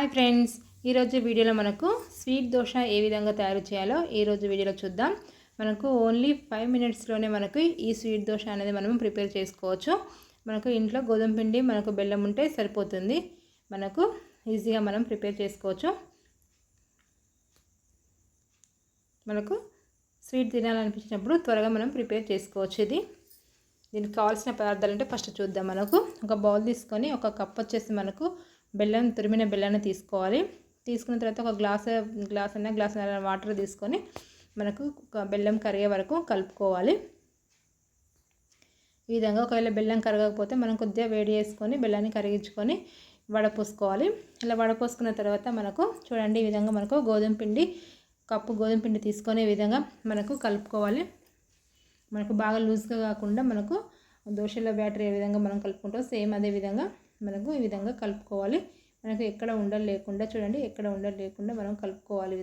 Hi friends, ఈరోజు వీడియోలో మనకు స్వీట్ దోశ ఏ విధంగా తయారు చేయాలో ఈరోజు వీడియోలో చూద్దాం. మనకు ఓన్లీ 5 మినిట్స్లోనే మనకు ఈ స్వీట్ దోశ అనేది మనం ప్రిపేర్ చేసుకోవచ్చు. మనకు ఇంట్లో గోధుమ పిండి మనకు బెల్లం ఉంటే సరిపోతుంది. మనకు ఈజీగా మనం ప్రిపేర్ చేసుకోవచ్చు. మనకు స్వీట్ తినాలనిపించినప్పుడు త్వరగా మనం ప్రిపేర్ చేసుకోవచ్చు. దీనికి కావాల్సిన పదార్థాలు అంటే ఫస్ట్ చూద్దాం. మనకు ఒక బౌల్ తీసుకొని ఒక కప్ వచ్చేసి మనకు తురిమిన బెల్లాన్ని తీసుకోవాలి. తీసుకున్న తర్వాత ఒక గ్లాస్ వాటర్ తీసుకొని మనకు బెల్లం కరిగే వరకు కలుపుకోవాలి. ఈ విధంగా ఒకవేళ బెల్లం కరగకపోతే మనం కొద్దిగా వేడి చేసుకొని బెల్లాన్ని కరిగించుకొని వడపోసుకోవాలి. ఇలా వడపోసుకున్న తర్వాత మనకు చూడండి, ఈ విధంగా మనకు కప్పు గోధుమ పిండి తీసుకొని ఈ విధంగా మనకు కలుపుకోవాలి. మనకు బాగా లూజ్గా కాకుండా మనకు దోశల బ్యాటర్ ఏ విధంగా మనం కలుపుకుంటాం సేమ్ అదే విధంగా మనకు ఈ విధంగా కలుపుకోవాలి. మనకు ఎక్కడ ఉండలు లేకుండా చూడండి, ఎక్కడ ఉండలు లేకుండా మనం కలుపుకోవాలి. ఈ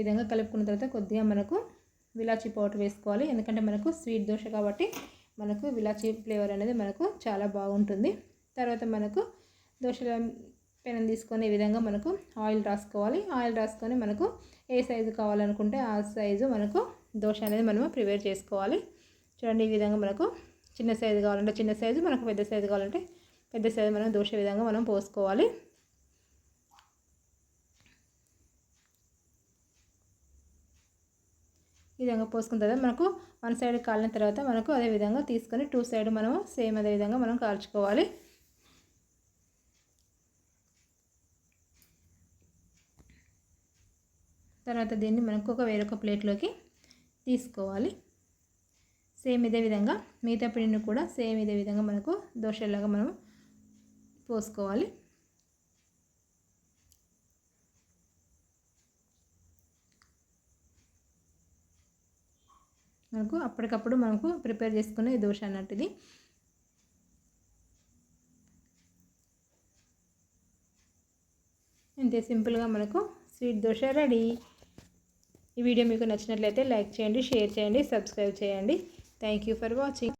విధంగా కలుపుకున్న తర్వాత కొద్దిగా మనకు విలాచీ పౌడర్ వేసుకోవాలి. ఎందుకంటే మనకు స్వీట్ దోశ కాబట్టి మనకు విలాచీ ఫ్లేవర్ అనేది మనకు చాలా బాగుంటుంది. తర్వాత మనకు దోశల పెనం తీసుకొని ఈ విధంగా మనకు ఆయిల్ రాసుకోవాలి. ఆయిల్ రాసుకొని మనకు ఏ సైజు కావాలనుకుంటే ఆ సైజు మనకు దోశ అనేది మనము ప్రిపేర్ చేసుకోవాలి. చూడండి, ఈ విధంగా మనకు చిన్న సైజు కావాలంటే చిన్న సైజు, మనకు పెద్ద సైజు కావాలంటే పెద్ద సైజు మనం దోశ విధంగా మనం పోసుకోవాలి. ఈ విధంగా పోసుకున్న తర్వాత మనకు వన్ సైడ్ కాలిన తర్వాత మనకు అదే విధంగా తీసుకొని టూ సైడ్ మనము సేమ్ అదే విధంగా మనం కాల్చుకోవాలి. తర్వాత దీన్ని మనకు వేరొక ప్లేట్లోకి తీసుకోవాలి. సేమ్ ఇదే విధంగా మిగతా పిండిని కూడా సేమ్ ఇదే విధంగా మనకు దోశలాగా మనం పోసుకోవాలి. మనకు అప్పటికప్పుడు మనకు ప్రిపేర్ చేసుకునే దోశ అన్నట్టుది. ఇంతే సింపుల్గా మనకు స్వీట్ దోశ రెడీ. ఈ వీడియో మీకు నచ్చినట్లయితే లైక్ చేయండి, షేర్ చేయండి, సబ్స్క్రైబ్ చేయండి. Thank you for watching.